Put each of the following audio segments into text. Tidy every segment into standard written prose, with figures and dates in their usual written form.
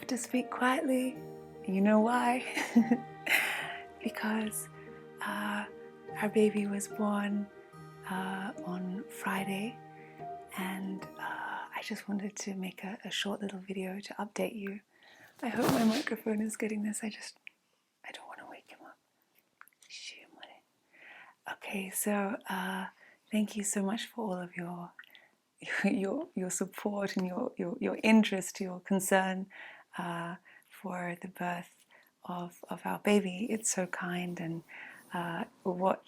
have to speak quietly. You know why? Because our baby was born on Friday, and I just wanted to make a short little video to update you. I hope my microphone is getting this. I don't want to wake him up. Okay, so thank you so much for all of your support and your interest, your concern for the birth of our baby. It's so kind, and well,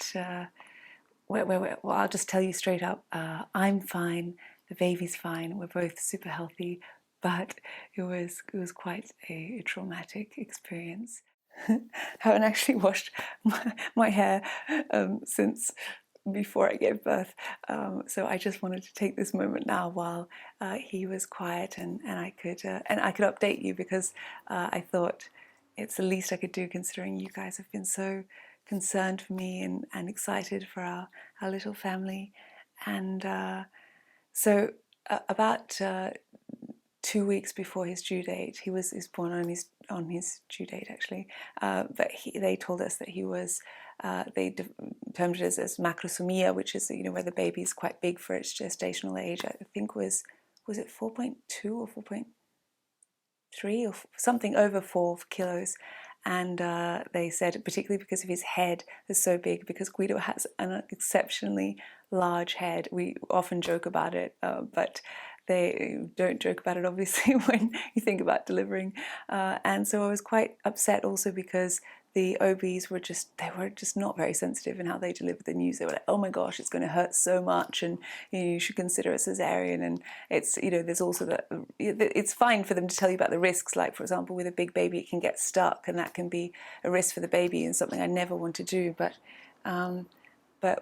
I'll just tell you straight up, I'm fine, the baby's fine, we're both super healthy, but it was quite a traumatic experience. I haven't actually washed my hair since before I gave birth, so I just wanted to take this moment now while he was quiet, and I could update you, because I thought it's the least I could do, considering you guys have been so concerned for me and excited for our little family. And so about 2 weeks before his due date, he was born on his due date actually, but they told us that he was they termed it as macrosomia, which is, you know, where the baby is quite big for its gestational age. I think was it 4.2 or 4.3 or something over 4 kilos. And they said, particularly because of his head is so big, because Guido has an exceptionally large head. We often joke about it, but they don't joke about it obviously when you think about delivering. And so I was quite upset also, because the OBs were just not very sensitive in how they delivered the news. They were like, oh my gosh, it's going to hurt so much, and you should consider a cesarean. And it's, you know, there's also that it's fine for them to tell you about the risks, like for example with a big baby it can get stuck, and that can be a risk for the baby and something I never want to do. But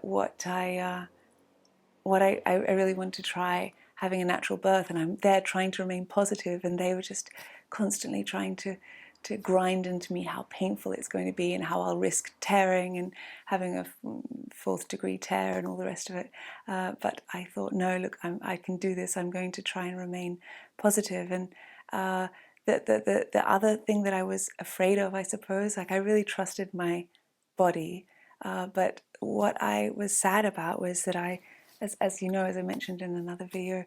what I really want to try having a natural birth, and I'm there trying to remain positive, and they were just constantly trying to grind into me how painful it's going to be, and how I'll risk tearing and having a 4th degree tear and all the rest of it. But I thought, no, look, I can do this. I'm going to try and remain positive. And the other thing that I was afraid of, I suppose, like I really trusted my body, but what I was sad about was that as you know, as I mentioned in another video,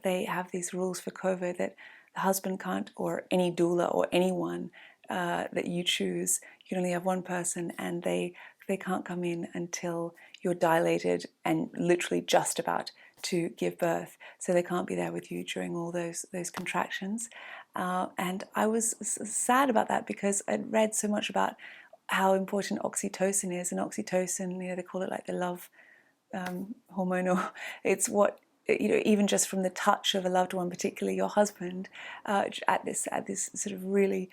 they have these rules for COVID that the husband can't, or any doula or anyone that you choose, you can only have one person, and they can't come in until you're dilated and literally just about to give birth. So they can't be there with you during all those contractions. And I was sad about that, because I'd read so much about how important oxytocin is, and oxytocin, you know, they call it like the love hormone, or it's what, you know, even just from the touch of a loved one, particularly your husband, at this sort of really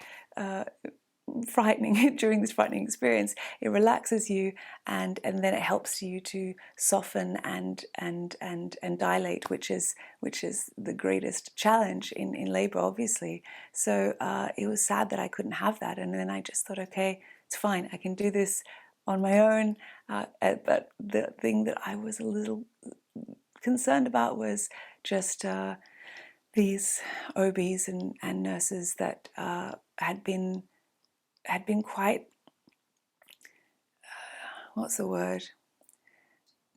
frightening during this frightening experience, it relaxes you, and then it helps you to soften and dilate, which is the greatest challenge in labor, obviously. So it was sad that I couldn't have that, and then I just thought, okay, it's fine, I can do this on my own. But the thing that I was a little concerned about was just these OBs and nurses that had been quite, what's the word?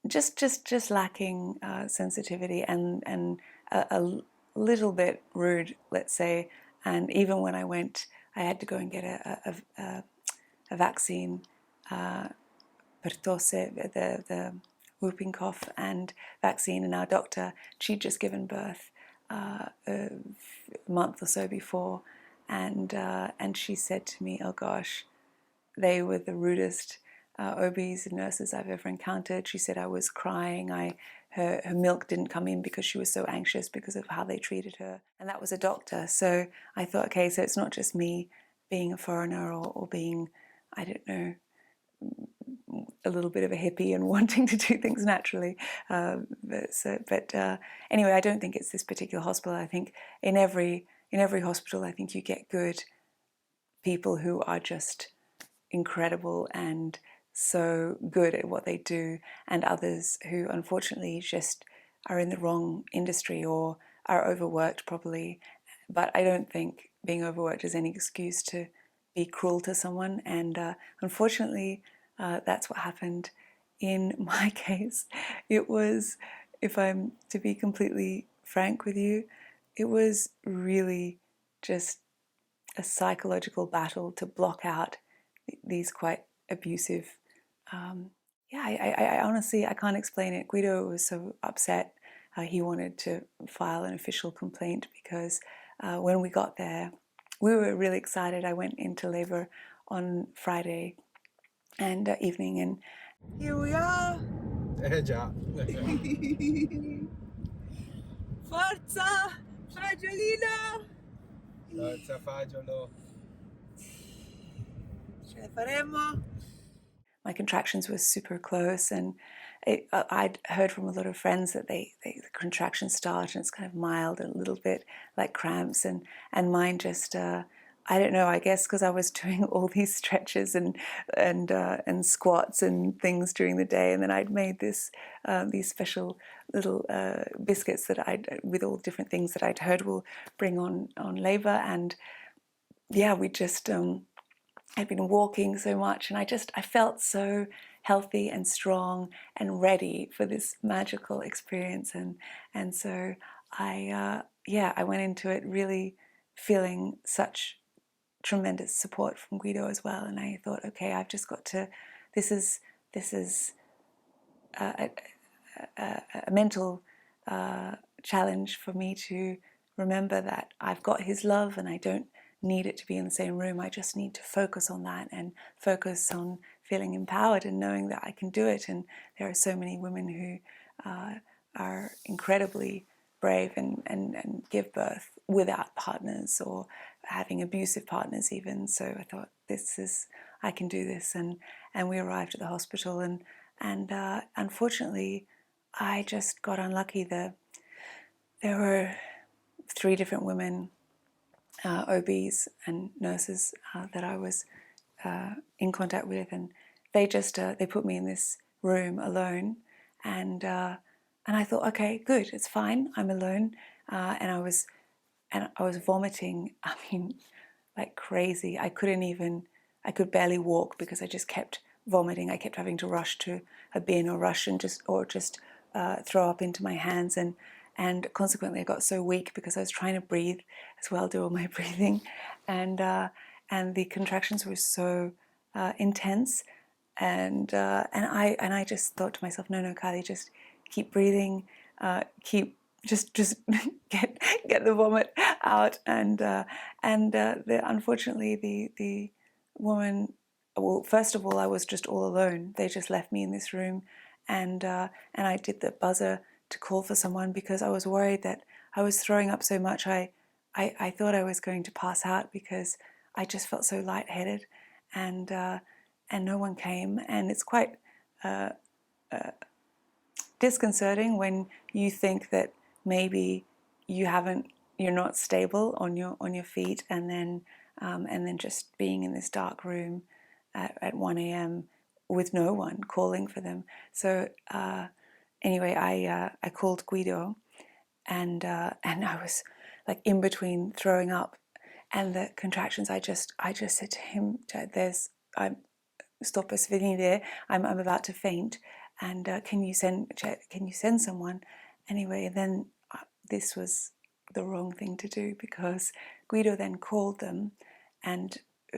Just lacking sensitivity, and a little bit rude, let's say. And even when I went, I had to go and get a vaccine, pertosse, the whooping cough and vaccine, and our doctor, she'd just given birth a month or so before, and she said to me, oh gosh, they were the rudest OBs and nurses I've ever encountered. She said I was crying, her milk didn't come in because she was so anxious because of how they treated her, and that was a doctor. So I thought, okay, so it's not just me being a foreigner, or being, I don't know, a little bit of a hippie and wanting to do things naturally. But anyway, I don't think it's this particular hospital. I think in every hospital, I think you get good people who are just incredible and so good at what they do, and others who unfortunately just are in the wrong industry or are overworked probably. But I don't think being overworked as any excuse to be cruel to someone. And unfortunately, that's what happened in my case. It was, if I'm to be completely frank with you, it was really just a psychological battle to block out these quite abusive. Yeah, I honestly, I can't explain it. Guido was so upset. He wanted to file an official complaint because when we got there, we were really excited. I went into labor on Friday and evening, and here we are. Già. Forza, fagiolino! Forza fagiolo. Ce la faremo. My contractions were super close, and I'd heard from a lot of friends that the contractions start and it's kind of mild and a little bit like cramps, and mine just I don't know, I guess because I was doing all these stretches and squats and things during the day, and then I'd made these special little biscuits that I'd with all different things that I'd heard will bring on labor, and yeah, we just I'd been walking so much, and I felt so healthy and strong and ready for this magical experience, and so I went into it really feeling such tremendous support from Guido as well, and I thought, okay, I've just got to. This is a mental challenge for me to remember that I've got his love and I don't need it to be in the same room. I just need to focus on that and focus on feeling empowered and knowing that I can do it. And there are so many women who are incredibly brave and give birth without partners or having abusive partners even. So I thought, I can do this. And we arrived at the hospital, and unfortunately I just got unlucky. There were 3 different women, OBs and nurses that I was in contact with, and they just they put me in this room alone, and I thought, okay, good, it's fine, I'm alone, and I was vomiting. I mean, like crazy. I could barely walk because I just kept vomiting. I kept having to rush to a bin or rush and just throw up into my hands, and consequently I got so weak because I was trying to breathe as well, do all my breathing, and the contractions were so intense, and I just thought to myself, no, Kylie, just keep breathing, keep just get the vomit out, and unfortunately the woman, well, first of all, I was just all alone. They just left me in this room, and I did the buzzer to call for someone because I was worried that I was throwing up so much. I thought I was going to pass out because I just felt so lightheaded, and no one came, and it's quite disconcerting when you think that maybe you're not stable on your feet, and then just being in this dark room at 1 a.m. with no one calling for them. So anyway, I called Guido, and I was like in between throwing up and the contractions. I just said to him, stop us venire, I'm about to faint, and can you send someone? Anyway, then this was the wrong thing to do, because Guido then called them,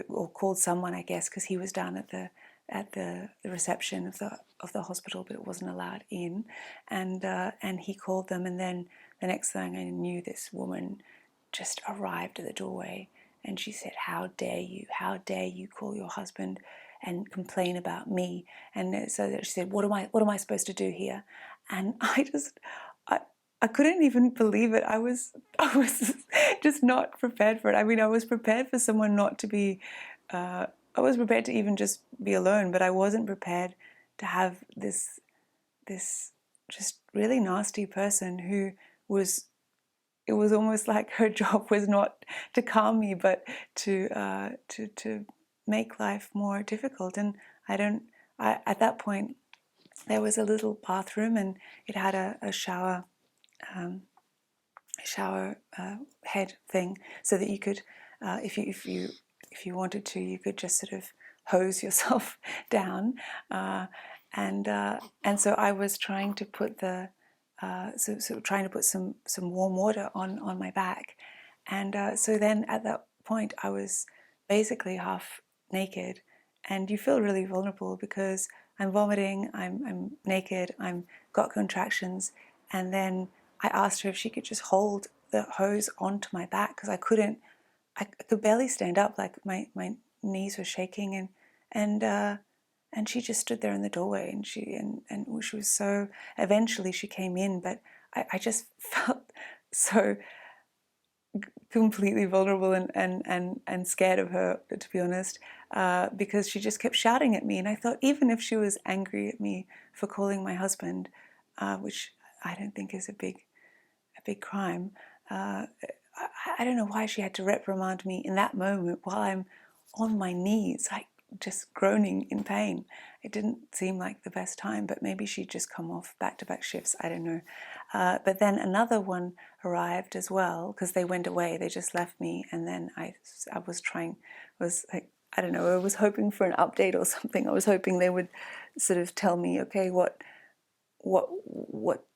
or called someone, I guess, because he was down at the reception of the hospital, but it wasn't allowed in, and he called them, and then the next thing I knew, this woman just arrived at the doorway, and she said, how dare you call your husband and complain about me? And so she said, what am I supposed to do here? And I couldn't even believe it. I was just not prepared for it. I mean, I was prepared for someone not to be, I was prepared to even just be alone, but I wasn't prepared to have this just really nasty person who was, it was almost like her job was not to calm me, but to make life more difficult. And at that point, there was a little bathroom, and it had a shower head thing, so that you could if you wanted to, you could just sort of hose yourself down, and so I was trying to put trying to put some warm water on my back, and so then at that point I was basically half naked, and you feel really vulnerable because I'm vomiting, I'm naked, I'm got contractions, and then I asked her if she could just hold the hose onto my back because I could barely stand up, like my knees were shaking, and she just stood there in the doorway, and she was so, eventually she came in, but I just felt so completely vulnerable and scared of her, to be honest, because she just kept shouting at me, and I thought even if she was angry at me for calling my husband, which I don't think is a big crime, I don't know why she had to reprimand me in that moment while I'm on my knees, like just groaning in pain. It didn't seem like the best time, but maybe she'd just come off back-to-back shifts, I don't know. But then another one arrived as well, because they went away, they just left me, and then I was like, I don't know, I was hoping for an update or something. I was hoping they would sort of tell me, okay,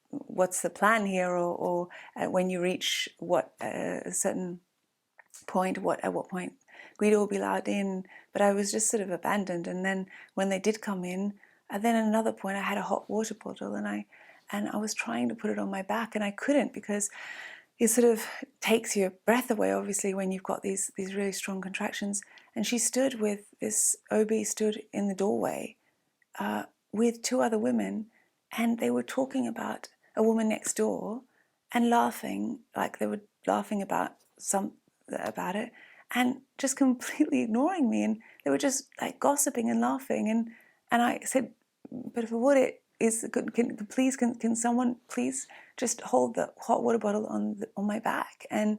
what's the plan here, or when you reach a certain point, at what point Guido will be allowed in. But I was just sort of abandoned, and then when they did come in, and then at another point I had a hot water bottle, and I was trying to put it on my back, and I couldn't, because it sort of takes your breath away, obviously, when you've got these really strong contractions. And she stood with this OB stood in the doorway with two other women, and they were talking about a woman next door and laughing, like they were laughing about it, and just completely ignoring me, and they were just like gossiping and laughing, and I said, but for what it is, can someone please just hold the hot water bottle on my back? And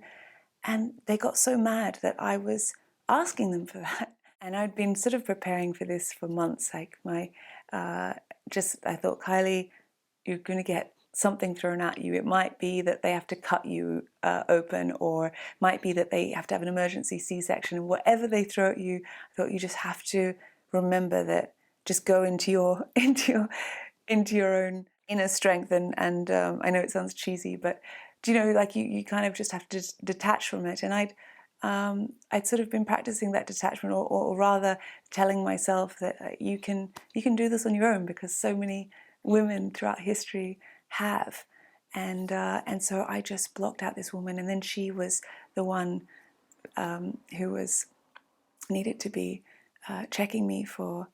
they got so mad that I was asking them for that. And I'd been sort of preparing for this for months. Like I thought, Kylie, you're going to get something thrown at you. It might be that they have to cut you open, or might be that they have to have an emergency C-section. And whatever they throw at you, I thought you just have to remember that. Just go into your own inner strength. And I know it sounds cheesy, but do you know, like you kind of just have to detach from it. And I'd sort of been practicing that detachment, or rather telling myself that you can do this on your own, because so many women throughout history have. And so I just blocked out this woman, and then she was the one who was needed to be checking me for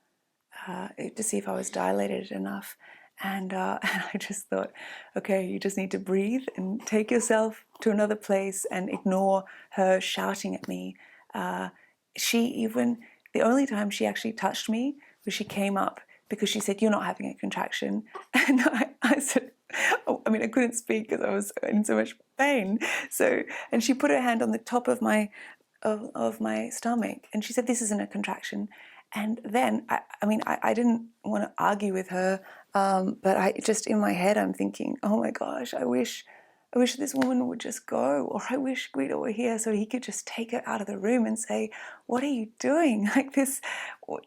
to see if I was dilated enough. And I just thought, okay, you just need to breathe and take yourself to another place and ignore her shouting at me. The only time she actually touched me was she came up because she said, "You're not having a contraction." And I said, oh, I mean, I couldn't speak because I was in so much pain. And she put her hand on the top of my stomach, and she said, "This isn't a contraction." And then, I didn't want to argue with her, but I just, in my head, I'm thinking, oh my gosh, I wish this woman would just go, or I wish Guido were here so he could just take her out of the room and say, "What are you doing? Like this,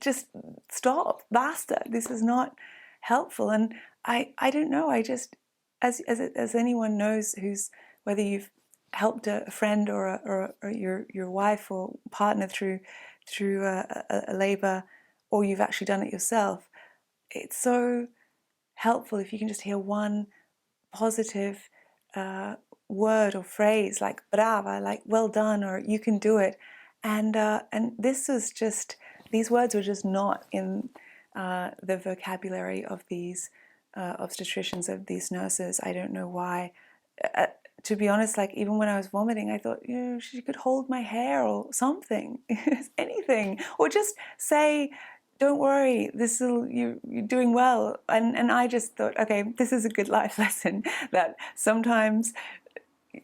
just stop, basta. This is not helpful." And I don't know, I just, as anyone knows, whether you've helped a friend or your wife or partner through a labor, or you've actually done it yourself, it's so helpful if you can just hear one positive word or phrase, like brava, like well done, or you can do it. And these words were just not in the vocabulary of these obstetricians, of these nurses. I don't know why. To be honest, like even when I was vomiting, I thought, she could hold my hair or something, anything, or just say, "Don't worry, you're doing well." And I just thought, okay, this is a good life lesson, that sometimes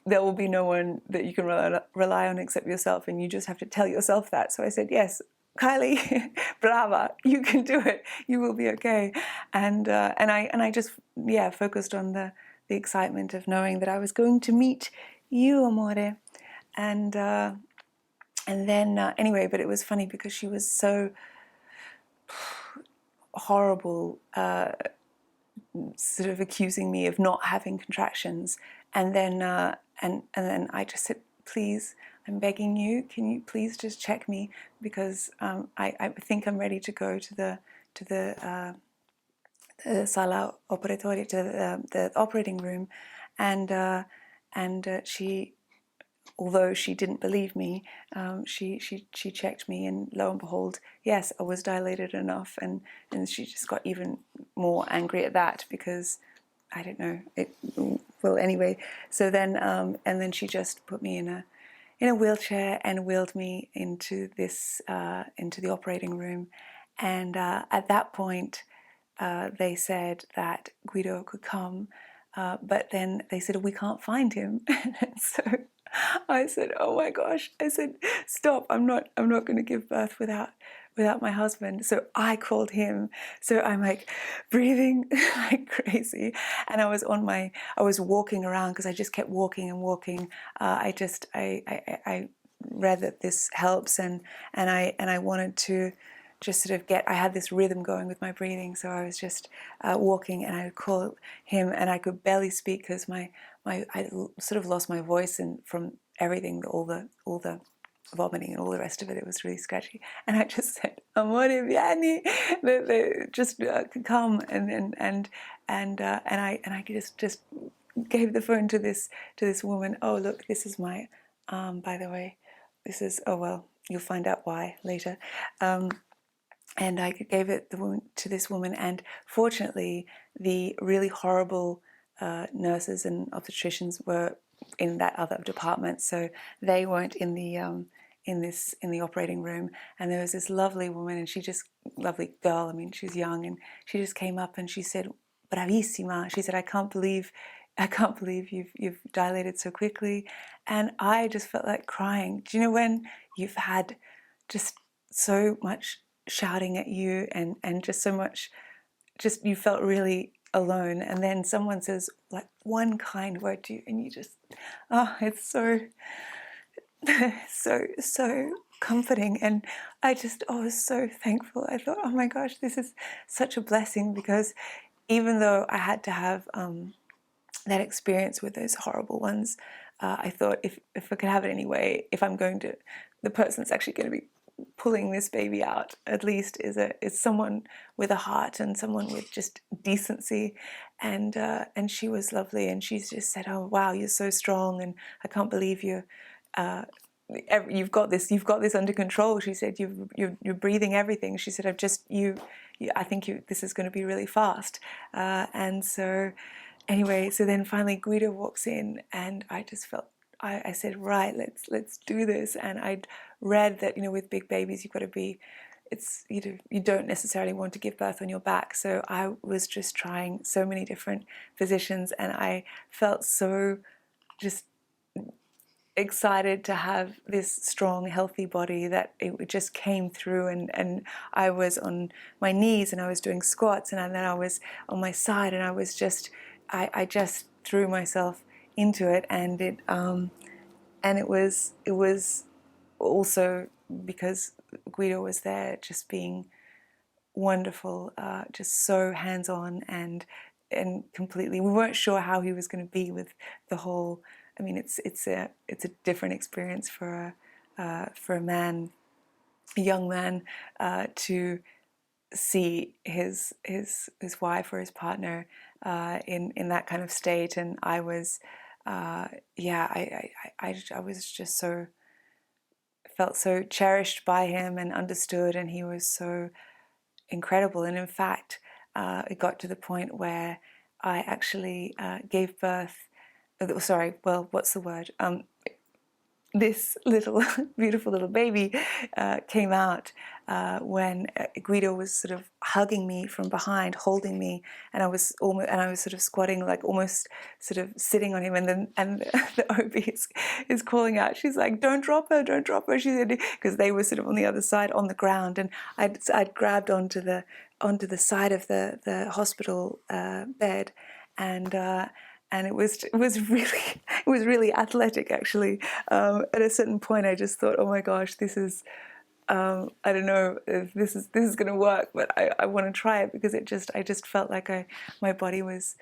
there will be no one that you can rely on except yourself, and you just have to tell yourself that. So I said, yes, Kylie, brava, you can do it. You will be okay. And I just focused on the excitement of knowing that I was going to meet you, amore, and And then anyway, but it was funny because she was so horrible, sort of accusing me of not having contractions. And then and then I just said, please, I'm begging you, can you please just check me, because I think I'm ready to go to the sala operatoria, to the operating room. And she, although she didn't believe me, she checked me, and lo and behold, yes, I was dilated enough. And she just got even more angry at that, because I don't know it. Well, anyway, so then and then she just put me in a wheelchair and wheeled me into the operating room. And at that point, they said that Guido could come, but then they said, we can't find him. And so I said, oh my gosh, I said, stop, I'm not going to give birth without my husband. So I called him. So I'm like breathing like crazy, and I was walking around, because I just kept walking and walking. I read that this helps, and I wanted to just sort of I had this rhythm going with my breathing. So I was just walking, and I would call him, and I could barely speak, because I sort of lost my voice, and from everything, all the vomiting and all the rest of it, it was really scratchy. And I just said, "Amore, vieni," they just come, and I just gave the phone to this woman. Oh, look, this is my by the way, this is, oh well, you'll find out why later. And I gave it to this woman, and fortunately, the really horrible nurses and obstetricians were in that other department, so they weren't in the operating room. And there was this lovely woman, and lovely girl. I mean, she was young, and she just came up and she said, "Bravissima." She said, I can't believe you've dilated so quickly." And I just felt like crying. Do you know when you've had just so much shouting at you, and just so much, just you felt really alone, and then someone says like one kind word to you, and you just, oh, it's so so comforting. And I was so thankful. I thought, oh my gosh, this is such a blessing, because even though I had to have that experience with those horrible ones, I thought, if I could have it anyway, if I'm going to, the person that's actually going to be pulling this baby out, at least is someone with a heart, and someone with just decency. And she was lovely, and she's just said, "Oh wow, you're so strong, and I can't believe you've got this under control." She said, "You're breathing everything." She said, I think this is going to be really fast." And so anyway, so then finally Guido walks in, and I just felt, I said, right, let's do this. And I'd read that, with big babies, you've got to be, you don't necessarily want to give birth on your back. So I was just trying so many different positions, and I felt so just excited to have this strong, healthy body, that it just came through. And I was on my knees, and I was doing squats, and then I was on my side, and I was just, I just threw myself into it. And it was also because Guido was there, just being wonderful, just so hands-on, and completely. We weren't sure how he was going to be with the whole. I mean, it's a different experience for a man, a young man, to see his wife or his partner in that kind of state. And I was, I was just so, felt so cherished by him and understood, and he was so incredible. And in fact, it got to the point where I actually gave birth. Sorry, well, what's the word? This little beautiful little baby came out when Guido was sort of hugging me from behind, holding me, and I was sort of squatting, like almost sort of sitting on him. And then the OB is calling out. She's like, "Don't drop her, don't drop her." She said, because they were sort of on the other side on the ground, and I'd grabbed onto the side of the hospital bed, and really athletic actually. At a certain point, I just thought, oh my gosh, this is I don't know if this is going to work, but I want to try it because I just felt like my body was,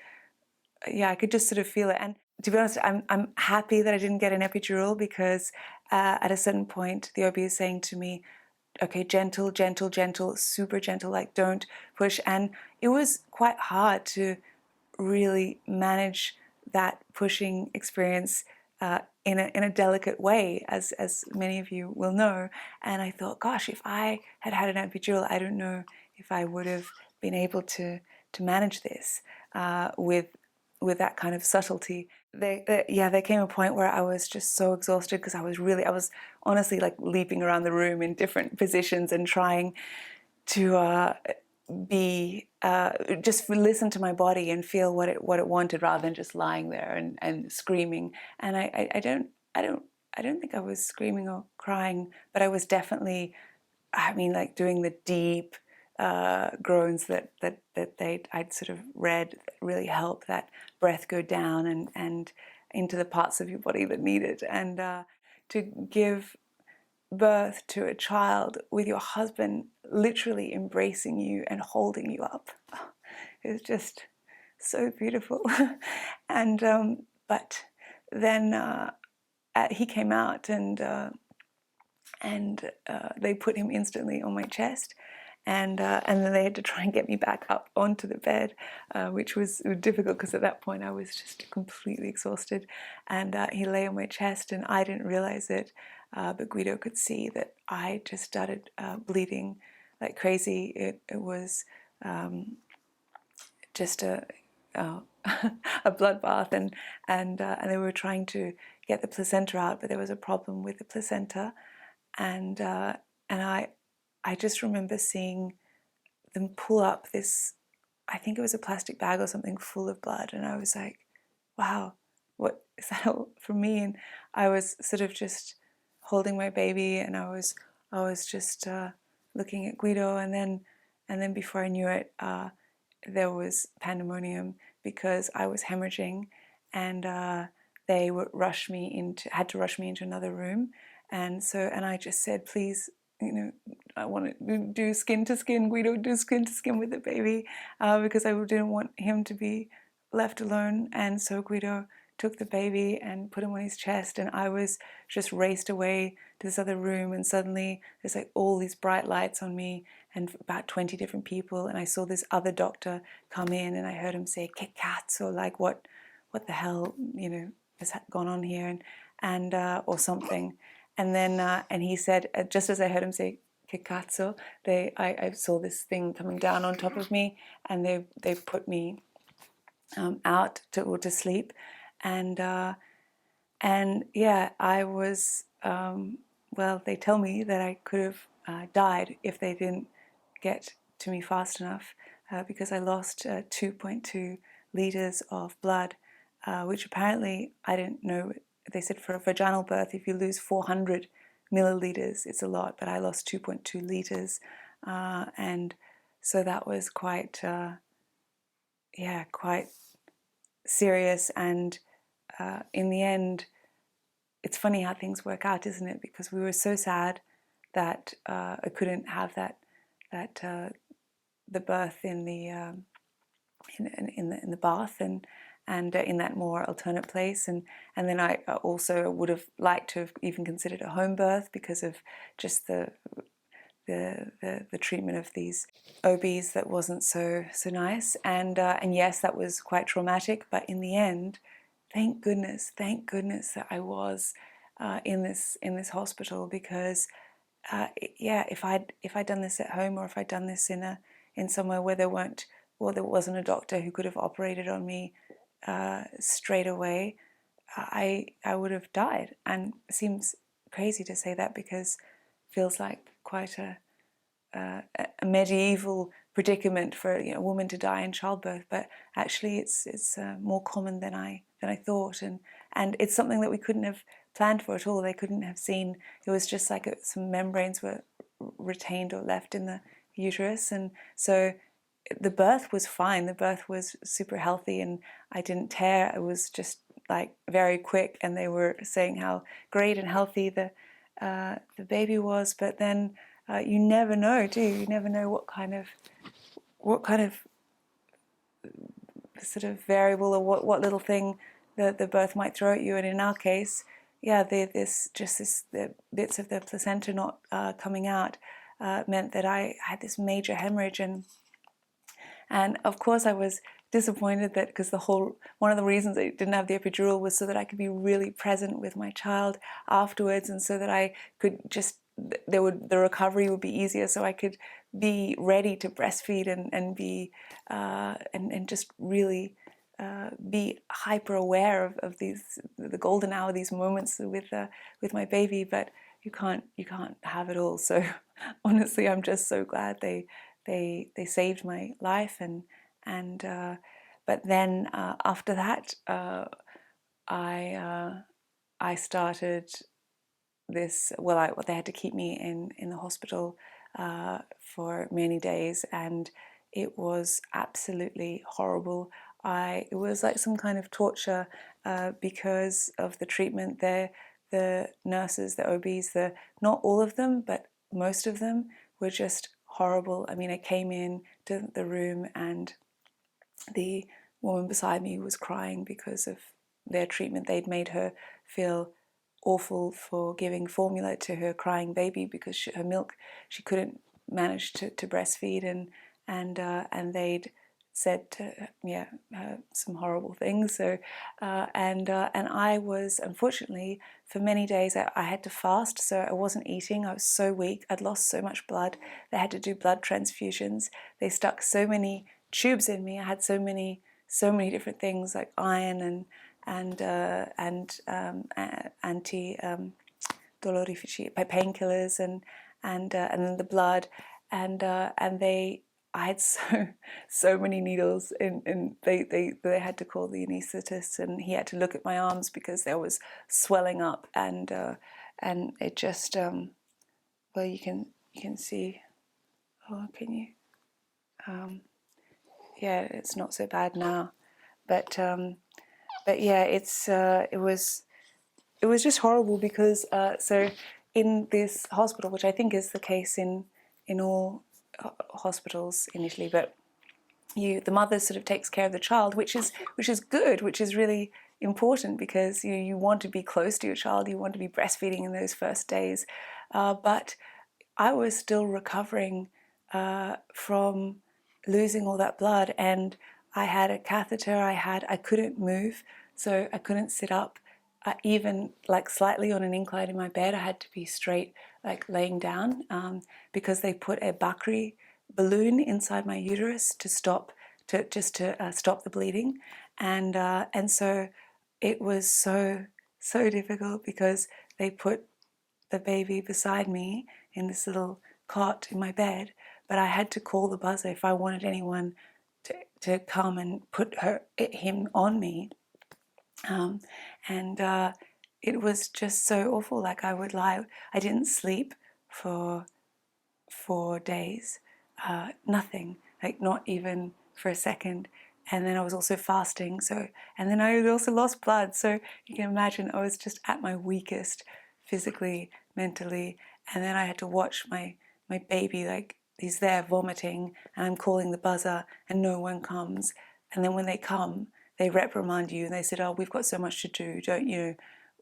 yeah, I could just sort of feel it. And to be honest, I'm happy that I didn't get an epidural because at a certain point the OB is saying to me, okay, gentle, gentle, gentle, super gentle, like don't push. And it was quite hard to really manage that pushing experience in a delicate way, as many of you will know. And I thought, gosh, if I had had an epidural, I don't know if I would have been able to manage this with that kind of subtlety. There came a point where I was just so exhausted because I was honestly like leaping around the room in different positions and trying to just listen to my body and feel what it wanted rather than just lying there and screaming. And I don't think I was screaming or crying, but I was definitely, I mean, like doing the deep groans that I'd sort of read that really help that breath go down and into the parts of your body that need it. And to give birth to a child with your husband literally embracing you and holding you up, it was just so beautiful. And but then he came out and they put him instantly on my chest, and then they had to try and get me back up onto the bed, which was difficult because at that point I was just completely exhausted. And he lay on my chest, and I didn't realize it, but Guido could see that I just started bleeding like crazy. It was just a a bloodbath, and they were trying to get the placenta out, but there was a problem with the placenta, and I just remember seeing them pull up this, I think it was a plastic bag or something full of blood, and I was like, wow, what is that all for me? And I was sort of just holding my baby, and I was just looking at Guido, and then before I knew it, there was pandemonium because I was hemorrhaging, and they would had to rush me into another room. And I just said, please, I want to do skin to skin, Guido, do skin to skin with the baby, because I didn't want him to be left alone. And so Guido took the baby and put him on his chest, and I was just raced away to this other room, and suddenly there's like all these bright lights on me and about 20 different people, and I saw this other doctor come in, and I heard him say "che cazzo," like what the hell, has gone on here, and or something. And then and he said, just as I heard him say "che cazzo," I saw this thing coming down on top of me, and they put me out to sleep, and yeah, I was well, they tell me that I could have died if they didn't get to me fast enough, because I lost 2.2 liters of blood, which apparently, I didn't know. They said for a vaginal birth, if you lose 400 milliliters, it's a lot, but I lost 2.2 liters, and so that was quite serious. And in the end, it's funny how things work out, isn't it? Because we were so sad that I couldn't have the birth in the in the bath and in that more alternate place, and then I also would have liked to have even considered a home birth because of just the treatment of these OBs that wasn't so nice, and yes, that was quite traumatic. But in the end, thank goodness that I was in this hospital, because yeah, if I'd done this at home, or if I'd done this in somewhere where there wasn't a doctor who could have operated on me straight away, I would have died. And it seems crazy to say that because it feels like quite a medieval predicament for a woman to die in childbirth, but actually it's more common than I thought, and it's something that we couldn't have planned for at all. They couldn't have seen. It was just like some membranes were retained or left in the uterus, and so the birth was fine. The birth was super healthy, and I didn't tear. It was just like very quick, and they were saying how great and healthy the baby was. But then you never know, do you? You never know what kind of sort of variable or what little thing the birth might throw at you. And in our case, yeah, the bits of the placenta not coming out meant that I had this major hemorrhage, and of course I was disappointed that, because one of the reasons I didn't have the epidural was so that I could be really present with my child afterwards, and so that I could just the recovery would be easier, so I could be ready to breastfeed and be and just really be hyper aware of the golden hour, these moments with my baby. But you can't have it all. So honestly, I'm just so glad they saved my life, and but then after that I started this. Well, they had to keep me in the hospital for many days, and it was absolutely horrible. It was like some kind of torture because of the treatment. The nurses, the OBs, not all of them, but most of them were just horrible. I mean, I came in to the room, and the woman beside me was crying because of their treatment. They'd made her feel awful for giving formula to her crying baby because she couldn't manage to breastfeed, and they'd said to some horrible things. So and I was, unfortunately, for many days I had to fast, so I wasn't eating. I was so weak. I'd lost so much blood. They had to do blood transfusions. They stuck so many tubes in me. I had so many different things like iron and anti dolorifici painkillers and then the blood, and I had so many needles and they had to call the anaesthetist, and he had to look at my arms because there was swelling up, and it just well, you can see. Oh, can you? Yeah, it's not so bad now, but yeah, it was just horrible because so in this hospital, which I think is the case in all hospitals in Italy, but the mother sort of takes care of the child, which is good, which is really important, because you want to be close to your child, you want to be breastfeeding in those first days, but I was still recovering from losing all that blood, and I had a catheter. I couldn't move, so I couldn't sit up, even like slightly on an incline in my bed. I had to be straight, like laying down, because they put a Bakri balloon inside my uterus to stop the bleeding, and so it was so difficult because they put the baby beside me in this little cot in my bed, but I had to call the buzzer if I wanted anyone to come and put him on me, and it was just so awful. Like I would lie, I didn't sleep for 4 days, nothing, like not even for a second. And then I was also fasting, and then I also lost blood, so you can imagine I was just at my weakest physically, mentally, and then I had to watch my baby, like he's there vomiting, and I'm calling the buzzer and no one comes, and then when they come, they reprimand you and they said, oh, we've got so much to do, don't you?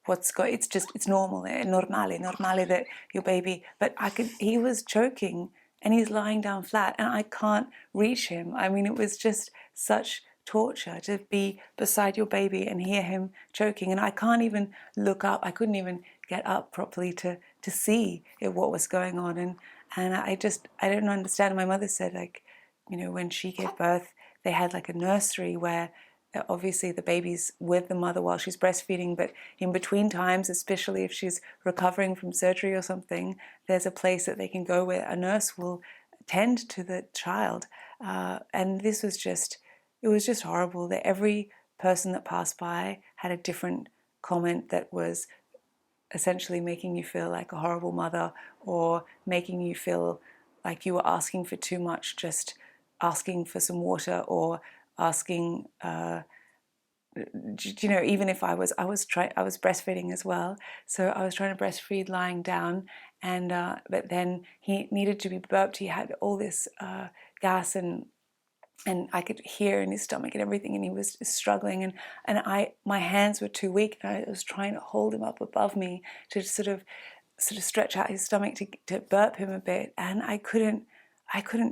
It's normal, normale that your baby, but he was choking and he's lying down flat and I can't reach him. I mean, it was just such torture to be beside your baby and hear him choking, and I can't even look up. I couldn't even get up properly to see what was going on, and I don't understand. My mother said, like, when she gave birth, they had like a nursery where obviously the baby's with the mother while she's breastfeeding, but in between times, especially if she's recovering from surgery or something, there's a place that they can go where a nurse will tend to the child. And this was just, it was just horrible that every person that passed by had a different comment that was essentially making you feel like a horrible mother, or making you feel like you were asking for too much just asking for some water or asking, you know, even if I was breastfeeding as well, so I was trying to breastfeed lying down, and but then he needed to be burped. He had all this gas, and I could hear in his stomach and everything, and he was struggling, and my hands were too weak, and I was trying to hold him up above me to sort of stretch out his stomach to burp him a bit, and I couldn't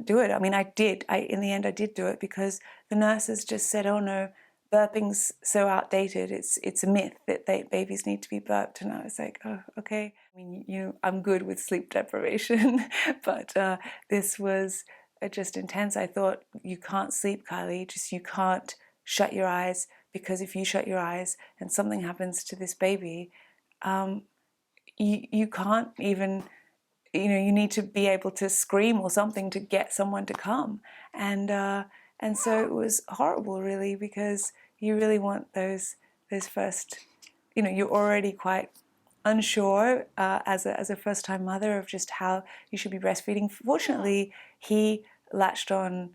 do it. I mean, in the end I did do it, because the nurses just said, oh no, burping's so outdated, it's a myth that babies need to be burped. And I was like, oh, okay. I mean, you know, I'm good with sleep deprivation, but this was just intense. I thought, you can't sleep, Kylie, you can't shut your eyes, because if you shut your eyes and something happens to this baby, you can't even, you know, you need to be able to scream or something to get someone to come. And so it was horrible, really, because you really want those first, you know, you're already quite unsure as a first-time mother of just how you should be breastfeeding. Fortunately, he latched on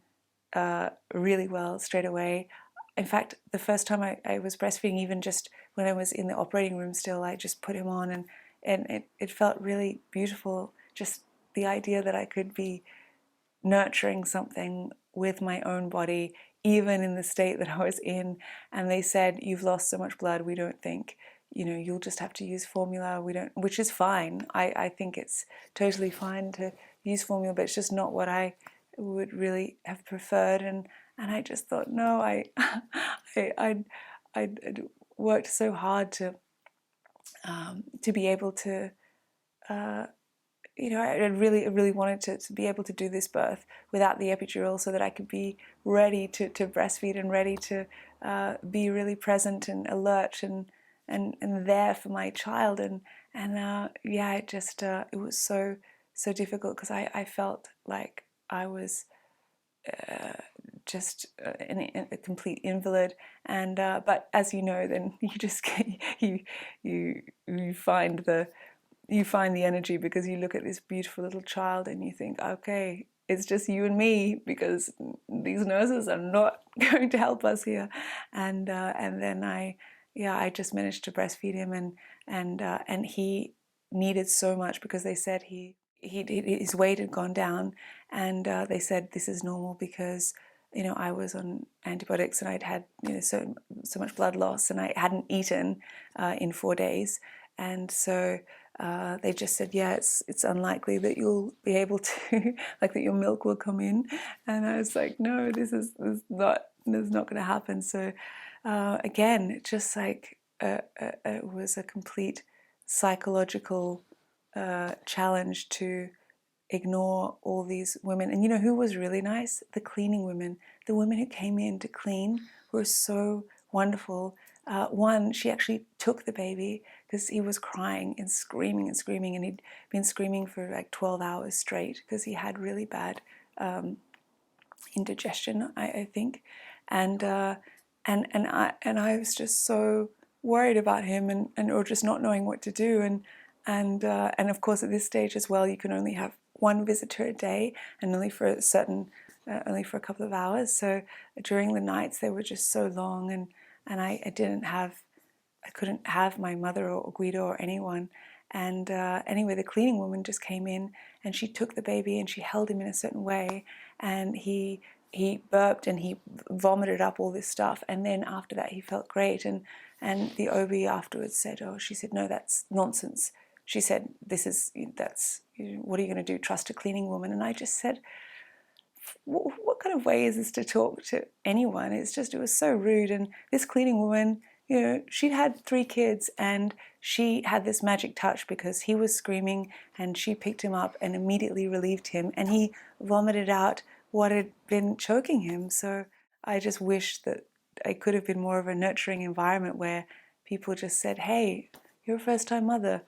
really well straight away. In fact, the first time I was breastfeeding, even just when I was in the operating room still, I just put him on, and it felt really beautiful, just the idea that I could be nurturing something with my own body, even in the state that I was in. And they said, you've lost so much blood, we don't think, you know, you'll just have to use formula. We don't, which is fine. I think it's totally fine to use formula, but it's just not what I would really have preferred. And I just thought, no, I'd worked so hard to be able to, you know, I really wanted to be able to do this birth without the epidural, so that I could be ready to breastfeed, and ready to be really present and alert and there for my child. And yeah, it just it was so difficult, because I felt like I was just a complete invalid. And but as you know, then you just you find the energy, because you look at this beautiful little child and you think, okay, it's just you and me, because these nurses are not going to help us here. And then I just managed to breastfeed him, and he needed so much, because they said his weight had gone down, and they said this is normal, because, you know, I was on antibiotics, and I'd had, you know, so much blood loss, and I hadn't eaten in 4 days. And so they just said, yeah, it's unlikely that you'll be able to, like, that your milk will come in. And I was like, no, this is not going to happen. So again, it just like it was a complete psychological challenge to ignore all these women. And you know who was really nice? The cleaning women. The women who came in to clean were so wonderful. One, she actually took the baby, because he was crying and screaming, and he'd been screaming for like 12 hours straight, because he had really bad indigestion, I think. And I was just so worried about him, and or just not knowing what to do. And of course, at this stage as well, you can only have one visitor a day, and only for a couple of hours. So during the nights, they were just so long, and I couldn't have my mother or Guido or anyone. And anyway, the cleaning woman just came in, and she took the baby and she held him in a certain way, and he burped and he vomited up all this stuff, and then after that he felt great. And the OB afterwards said, oh, she said, no, that's nonsense. She said, what are you going to do, trust a cleaning woman? And I just said, what kind of way is this to talk to anyone? It was so rude. And this cleaning woman, you know, she'd had 3 kids, and she had this magic touch, because he was screaming, and she picked him up and immediately relieved him, and he vomited out what had been choking him. So I just wish that I could have been more of a nurturing environment, where people just said, hey, you're a first-time mother,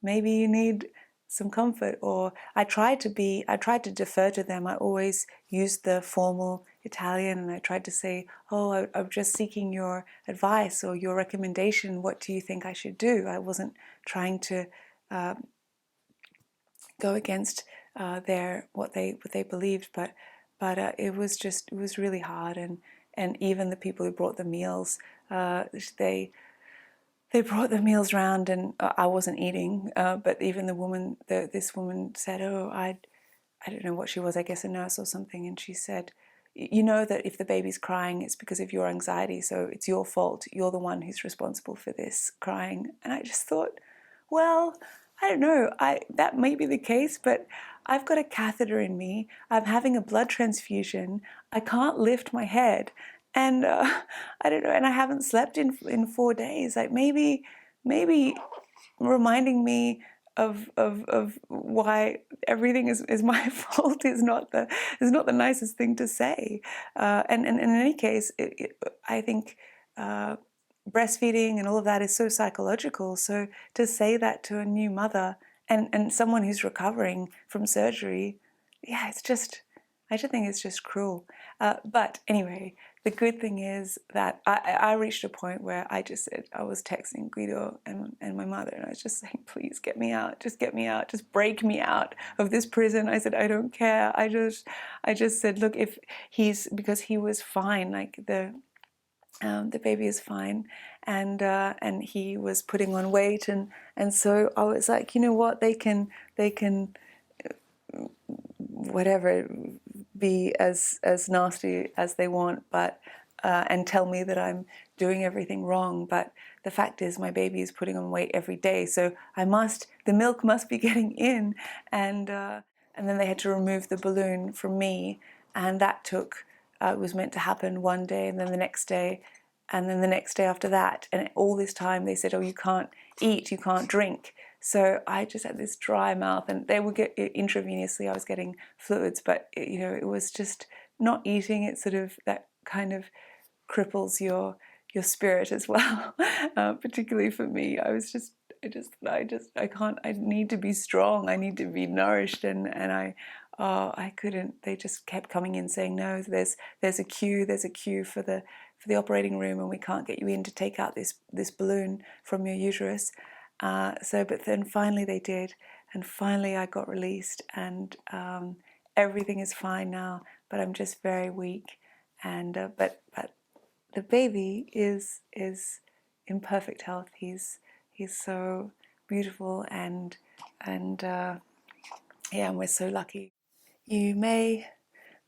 maybe you need some comfort. Or I tried to defer to them. I always used the formal Italian, and I tried to say, oh, I'm just seeking your advice or your recommendation. What do you think I should do? I wasn't trying to go against what they believed, but it was really hard, and even the people who brought the meals, they brought the meals round, and I wasn't eating, but even this woman said, oh, I don't know what she was, I guess a nurse or something, and she said, you know that if the baby's crying, it's because of your anxiety, so it's your fault. You're the one who's responsible for this crying. And I just thought, well, I don't know, that may be the case, but I've got a catheter in me. I'm having a blood transfusion. I can't lift my head. And I don't know, and I haven't slept in 4 days. Like maybe reminding me of why everything is my fault is not the nicest thing to say. And in any case, I think breastfeeding and all of that is so psychological. So to say that to a new mother and someone who's recovering from surgery, yeah, I just think it's just cruel. But anyway, the good thing is that I reached a point where I just said, I was texting Guido and my mother, and I was just saying, please get me out, just break me out of this prison. I said, I don't care. I just said, look, if because he was fine, like the baby is fine, and he was putting on weight, and so I was like, you know what, they can whatever, be as nasty as they want, but and tell me that I'm doing everything wrong. But the fact is, my baby is putting on weight every day, so the milk must be getting in, and then they had to remove the balloon from me, and that took. It was meant to happen one day, and then the next day, and then the next day after that, and all this time they said, oh, you can't eat, you can't drink. So I just had this dry mouth, and they would get intravenously. I was getting fluids, but it was just not eating. It sort of that kind of cripples your spirit as well. Particularly for me, I can't. I need to be strong. I need to be nourished, and I couldn't. They just kept coming in saying, no, there's a queue for the operating room, and we can't get you in to take out this balloon from your uterus. But then finally they did, and finally I got released, and everything is fine now. But I'm just very weak, and but the baby is in perfect health. He's so beautiful, and yeah, and we're so lucky. You may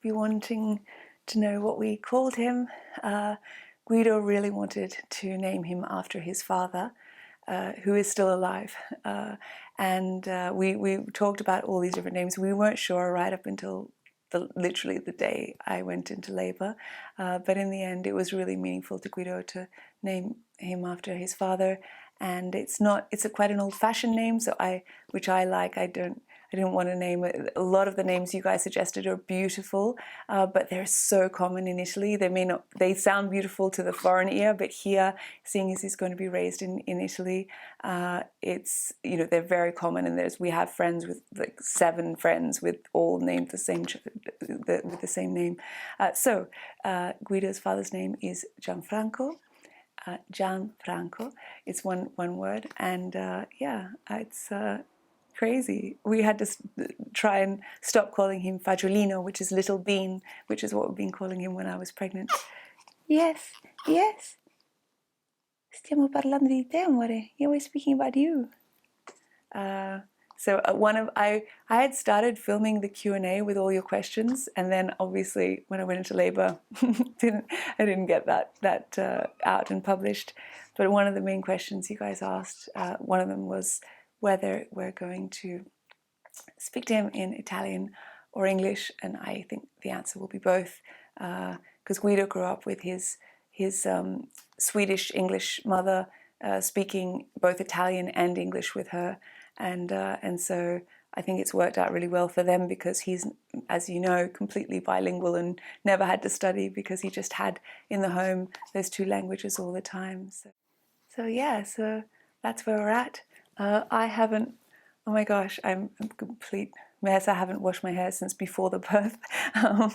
be wanting to know what we called him. Guido really wanted to name him after his father, who is still alive. And we talked about all these different names. We weren't sure right up until literally the day I went into labor. But in the end, it was really meaningful to Guido to name him after his father. And it's quite an old-fashioned name, which I like. I didn't want to name it. A lot of the names you guys suggested are beautiful, but they're so common in Italy. They sound beautiful to the foreign ear, but here, seeing as he's going to be raised in Italy, it's, they're very common. And we have friends with like 7 friends with all named with the same name. So Guido's father's name is Gianfranco. Gianfranco. It's one word, and it's crazy. We had to try and stop calling him Fagiolino, which is little bean, which is what we've been calling him when I was pregnant. Yes. Stiamo parlando di te, amore. Yeah, we're speaking about you. So I had started filming the Q&A with all your questions, and then obviously when I went into labor, I didn't get that out and published. But one of the main questions you guys asked, one of them was whether we're going to speak to him in Italian or English, and I think the answer will be both, because Guido grew up with his Swedish English mother, speaking both Italian and English with her. And so I think it's worked out really well for them, because he's, as you know, completely bilingual and never had to study, because he just had in the home those 2 languages all the time. So that's where we're at. I haven't, oh my gosh, I'm a complete mess. I haven't washed my hair since before the birth, and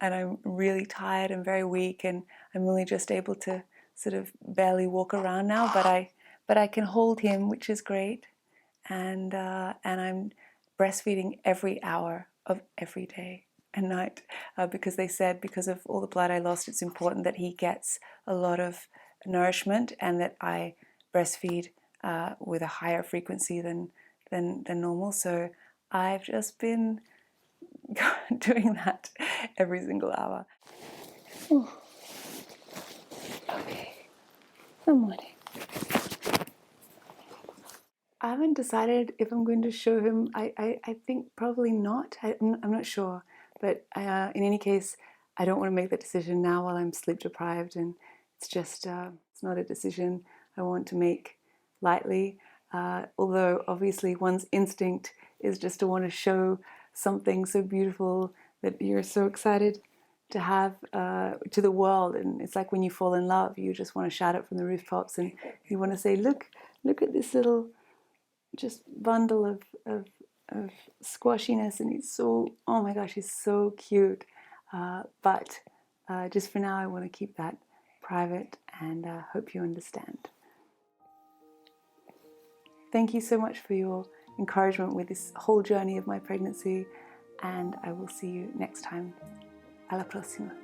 I'm really tired and very weak, and I'm only just able to sort of barely walk around now, but I can hold him, which is great, and I'm breastfeeding every hour of every day. night because they said because of all the blood I lost, it's important that he gets a lot of nourishment and that I breastfeed with a higher frequency than normal. So I've just been doing that every single hour. Ooh. Okay, good morning. I haven't decided if I'm going to show him. I think probably not. I'm not sure. But in any case, I don't want to make that decision now while I'm sleep deprived. And it's just, it's not a decision I want to make lightly. Although obviously one's instinct is just to want to show something so beautiful that you're so excited to have to the world. And it's like when you fall in love, you just want to shout it from the rooftops and you want to say, look at this little just bundle of squashiness, and he's so, oh my gosh, he's so cute. But just for now, I want to keep that private, and hope you understand. Thank you so much for your encouragement with this whole journey of my pregnancy, and I will see you next time. À la próxima.